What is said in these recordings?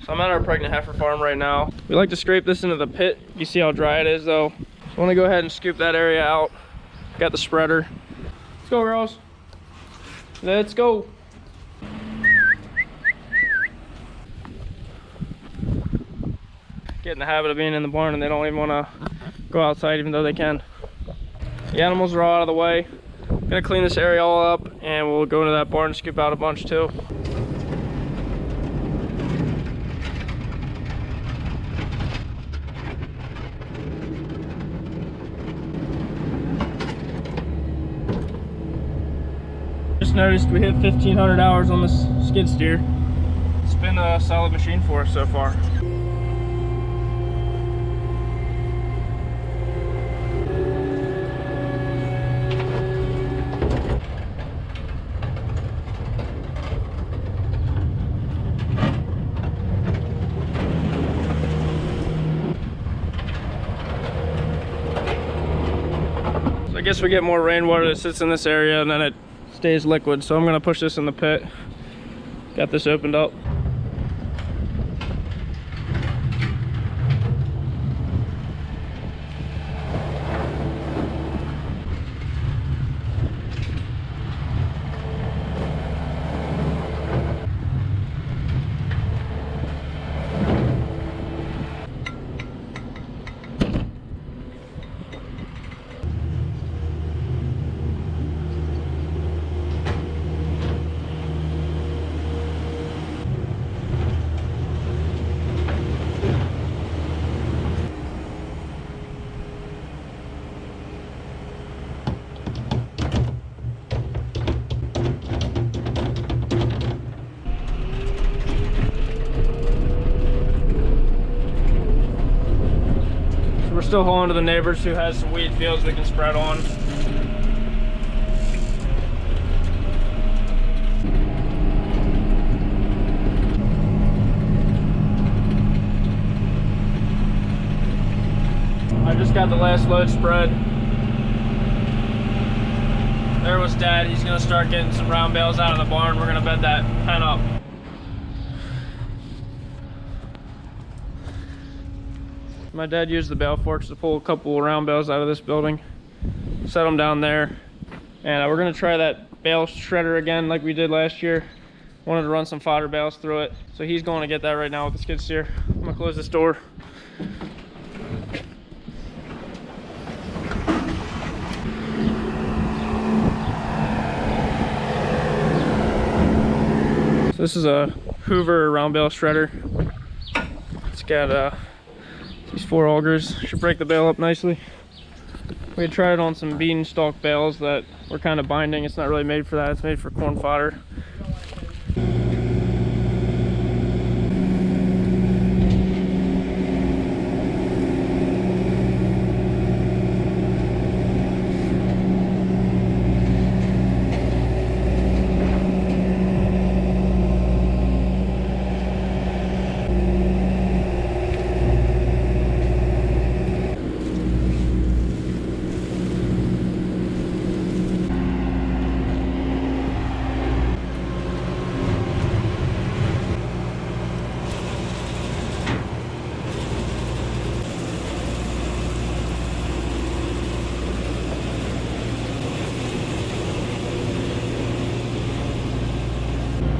So I'm at our pregnant heifer farm right now. We like to scrape this into the pit. You see how dry it is though. I want to go ahead and scoop that area out. Got the spreader. Let's go, girls. Let's go. Get in the habit of being in the barn and they don't even want to go outside even though they can. The animals are all out of the way. Gonna clean this area all up and we'll go into that barn and scoop out a bunch too. Just noticed we hit 1,500 hours on this skid steer. It's been a solid machine for us so far. I guess we get more rainwater that sits in this area and then it stays liquid. So I'm gonna push this in the pit. Got this opened up. We're still hauling to the neighbors who has some wheat fields we can spread on. I just got the last load spread. There was Dad. He's gonna start getting some round bales out of the barn. We're gonna bed that pen up. My dad used the bale forks to pull a couple round bales out of this building, set them down there, and we're gonna try that bale shredder again like we did last year. Wanted to run some fodder bales through it, so he's going to get that right now with the skid steer. I'm gonna close this door. So this is a Hoover round bale shredder. It's got these 4 augers. Should break the bale up nicely. We had tried it on some bean stalk bales that were kind of binding. It's not really made for that. It's made for corn fodder.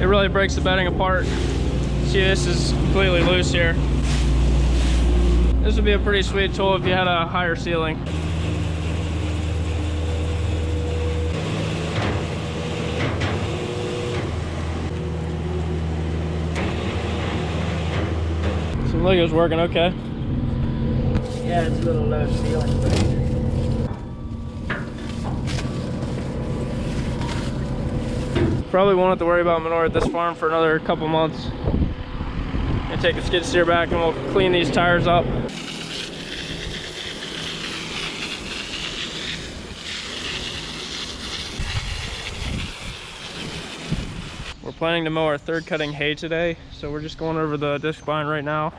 It really breaks the bedding apart. See, this is completely loose here. This would be a pretty sweet tool if you had a higher ceiling. Seems like it was working okay. Yeah, it's a little low ceiling, but probably won't have to worry about manure at this farm for another couple months. And take the skid steer back and we'll clean these tires up. We're planning to mow our 3rd cutting hay today, so we're just going over the disc bind right now.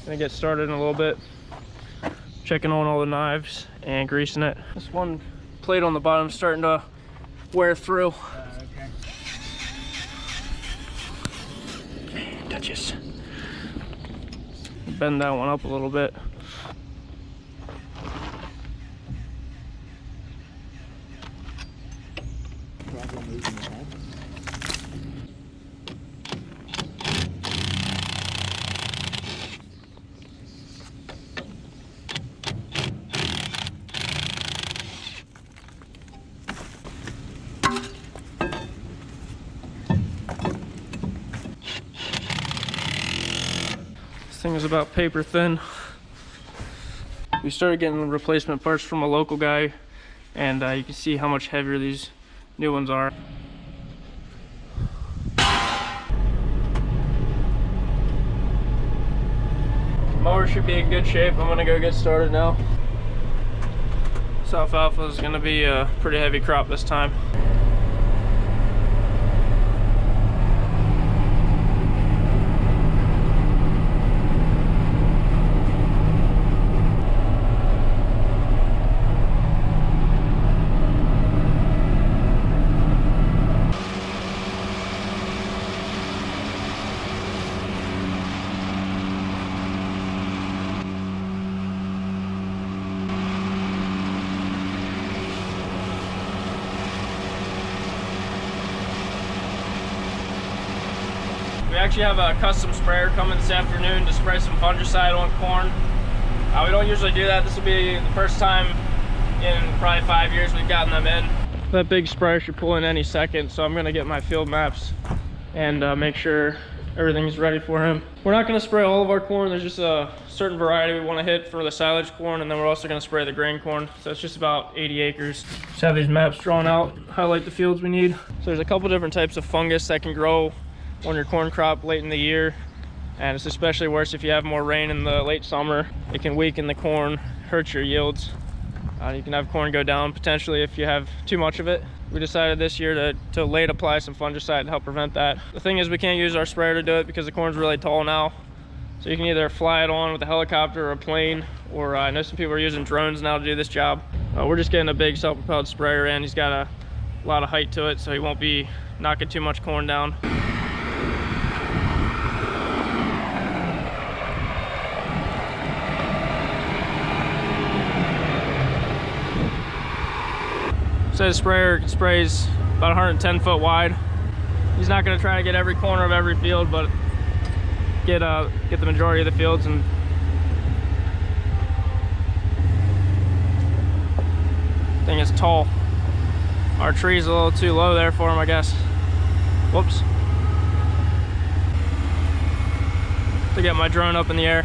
Gonna get started in a little bit. Checking on all the knives and greasing it. This one plate on the bottom is starting to wear through. okay. Touches. bend that one up a little bit. This thing is about paper thin. We started getting replacement parts from a local guy, and you can see how much heavier these new ones are. Mower should be in good shape. I'm gonna go get started now. This alfalfa is gonna be a pretty heavy crop this time. We actually have a custom sprayer coming this afternoon to spray some fungicide on corn. We don't usually do that. This will be the first time in probably 5 years we've gotten them in. That big sprayer should pull in any second, so I'm gonna get my field maps and make sure everything's ready for him. We're not gonna spray all of our corn. There's just a certain variety we wanna hit for the silage corn, and then we're also gonna spray the grain corn. So it's just about 80 acres. Just have these maps drawn out, highlight the fields we need. So there's a couple different types of fungus that can grow on your corn crop late in the year, and it's especially worse if you have more rain in the late summer. It can weaken the corn, hurt your yields. You can have corn go down potentially if you have too much of it. We decided this year to late apply some fungicide to help prevent that. The thing is, we can't use our sprayer to do it because the corn's really tall now. So you can either fly it on with a helicopter or a plane, or I know some people are using drones now to do this job. We're just getting a big self-propelled sprayer in. He's got a lot of height to it, so he won't be knocking too much corn down. So the sprayer sprays about 110 foot wide. He's not going to try to get every corner of every field, but get the majority of the fields. And thing is tall. Our tree's a little too low there for him, I guess. Whoops. To get my drone up in the air.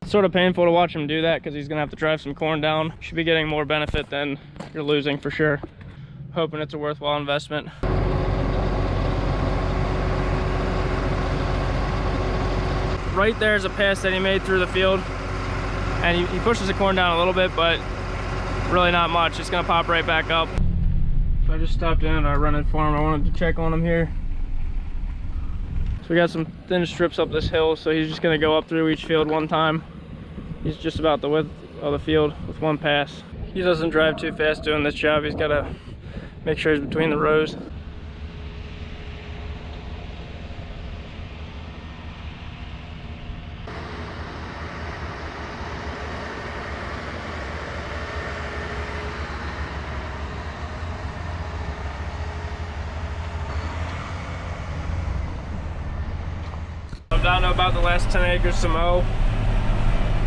Sort of painful to watch him do that because he's gonna have to drive some corn down. Should be getting more benefit than you're losing for sure. Hoping it's a worthwhile investment. Right there is a pass that he made through the field, and he pushes the corn down a little bit, but really not much. It's gonna pop right back up. So I just stopped in at our rented farm. I wanted to check on him here. So we got some thin strips up this hill, so he's just gonna go up through each field one time. He's just about the width of the field with one pass. He doesn't drive too fast doing this job. He's gotta make sure he's between the rows. I'm down to about the last 10 acres to mow.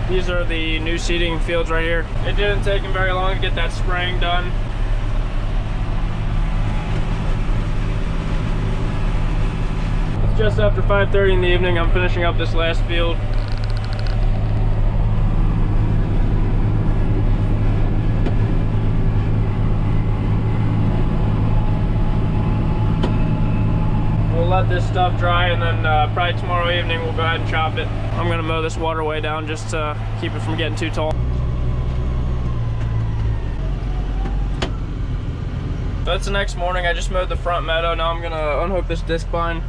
These are the new seeding fields right here. It didn't take him very long to get that spraying done. It's just after 5:30 in the evening. I'm finishing up this last field. We'll let this stuff dry, and then probably tomorrow evening we'll go ahead and chop it. I'm gonna mow this waterway down just to keep it from getting too tall. That's the next morning. I just mowed the front meadow. Now I'm gonna unhook this disc bind.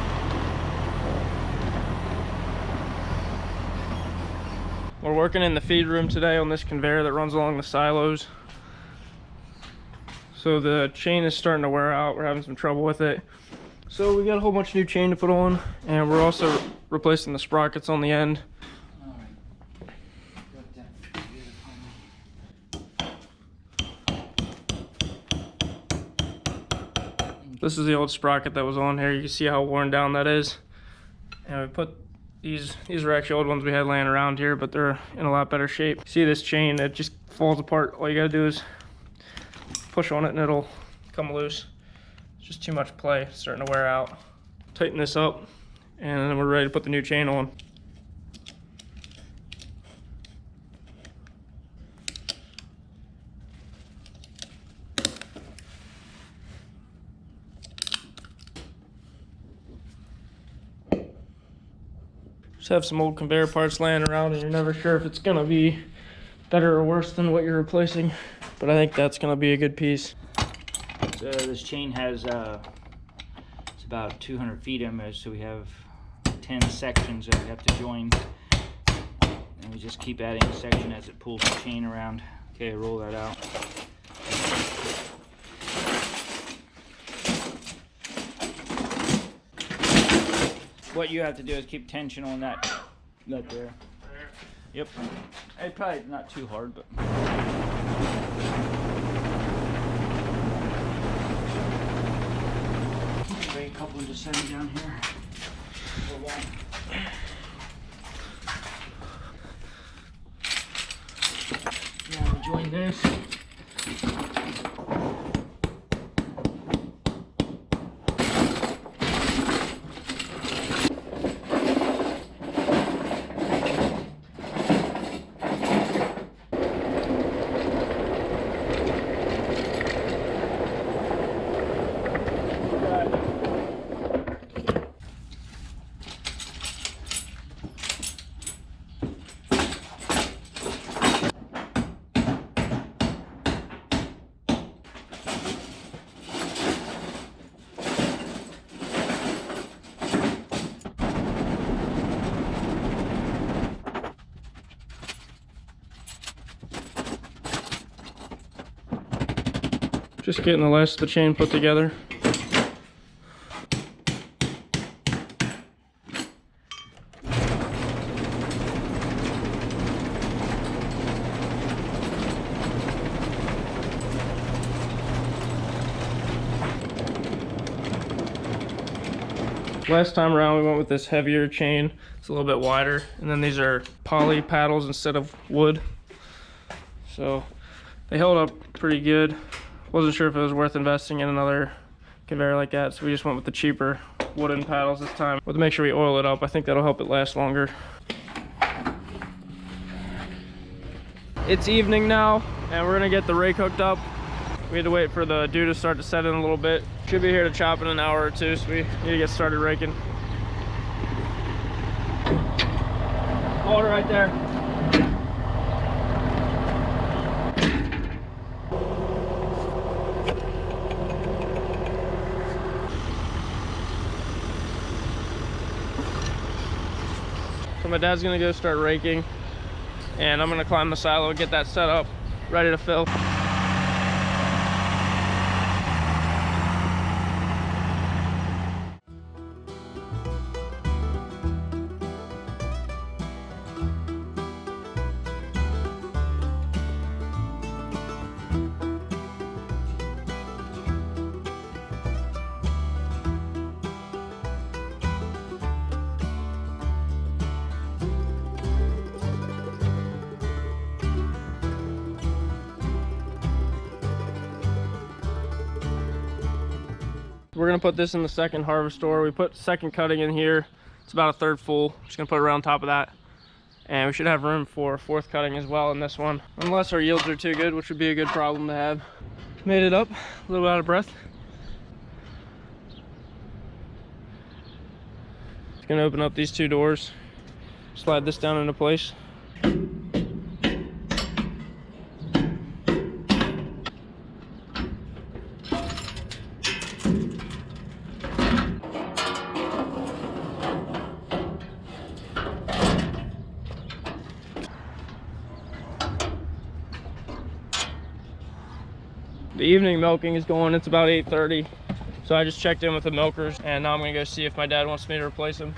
We're working in the feed room today on this conveyor that runs along the silos. So the chain is starting to wear out. We're having some trouble with it. So we got a whole bunch of new chain to put on, and we're also replacing the sprockets on the end. This is the old sprocket that was on here. You can see how worn down that is. And we put these are actually old ones we had laying around here, but they're in a lot better shape. See this chain, it just falls apart. All you gotta do is push on it and it'll come loose. It's just too much play, it's starting to wear out. Tighten this up, and then we're ready to put the new chain on. Just have some old conveyor parts laying around, and you're never sure if it's gonna be better or worse than what you're replacing, but I think that's gonna be a good piece. So this chain has it's about 200 feet in it, so we have 10 sections that we have to join, and we just keep adding a section as it pulls the chain around. Okay, roll that out. What you have to do is keep tension on that there. Yep. It's probably not too hard, but. Maybe a couple just setting down here. Now we'll join this. Just getting the last of the chain put together. Last time around we went with this heavier chain. It's a little bit wider, and then these are poly paddles instead of wood. So they held up pretty good. Wasn't sure if it was worth investing in another conveyor like that, so we just went with the cheaper wooden paddles this time. We'll have to make sure we oil it up. I think that'll help it last longer. It's evening now, and we're gonna get the rake hooked up. We had to wait for the dew to start to set in a little bit. Should be here to chop in an hour or two, so we need to get started raking. Hold it right there. So my dad's gonna go start raking, and I'm gonna climb the silo and get that set up, ready to fill. We're gonna put this in the second harvest store. We put second cutting in here. It's about a third full. Just gonna put it right on top of that. And we should have room for fourth cutting as well in this one. Unless our yields are too good, which would be a good problem to have. Made it up, a little out of breath. Just gonna open up these two doors. Slide this down into place. The evening milking is going, it's about 8:30. So I just checked in with the milkers and now I'm gonna go see if my dad wants me to replace them.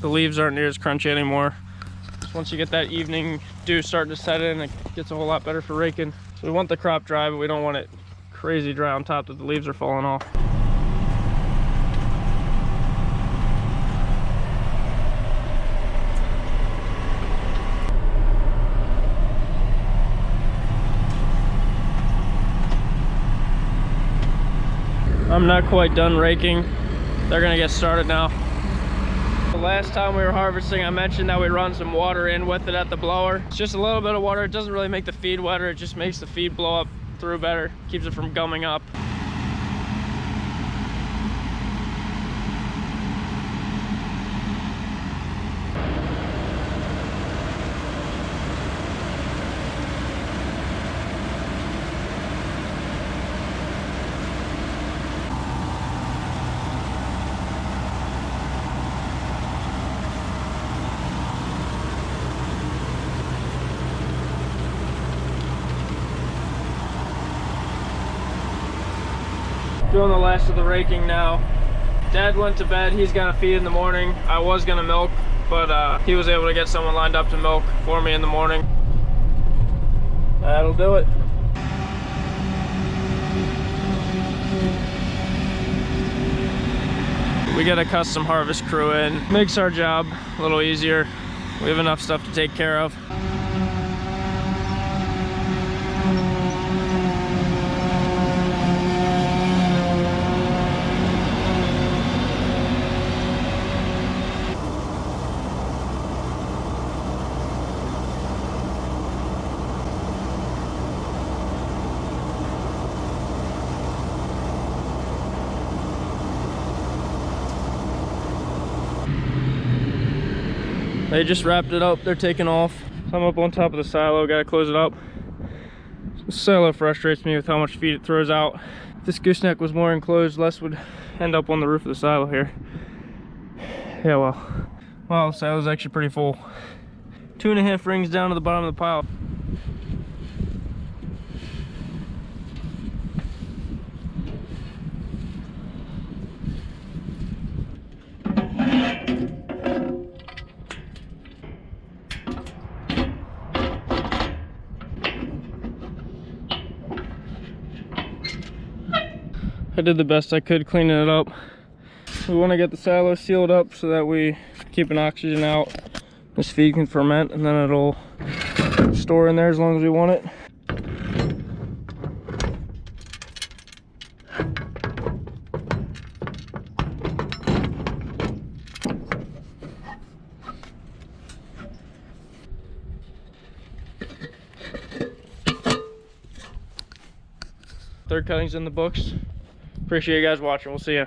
The leaves aren't near as crunchy anymore. Once you get that evening dew starting to set in, it gets a whole lot better for raking. So we want the crop dry, but we don't want it crazy dry on top that the leaves are falling off. I'm not quite done raking. They're gonna get started now. The last time we were harvesting, I mentioned that we run some water in with it at the blower. It's just a little bit of water. It doesn't really make the feed wetter. It just makes the feed blow up through better. Keeps it from gumming up. Doing the last of the raking now. Dad went to bed. He's gonna feed in the morning. I was gonna milk, but he was able to get someone lined up to milk for me in the morning. That'll do it. We got a custom harvest crew in. Makes our job a little easier. We have enough stuff to take care of. They just wrapped it up. They're taking off. So I'm up on top of the silo. Gotta close it up. The silo frustrates me with how much feed it throws out. If this gooseneck was more enclosed, less would end up on the roof of the silo here. Yeah, well. Wow, the silo's actually pretty full. 2.5 rings down to the bottom of the pile. I did the best I could cleaning it up. We want to get the silo sealed up so that we keep an oxygen out. This feed can ferment and then it'll store in there as long as we want it. Third cutting's in the books. Appreciate you guys watching. We'll see ya.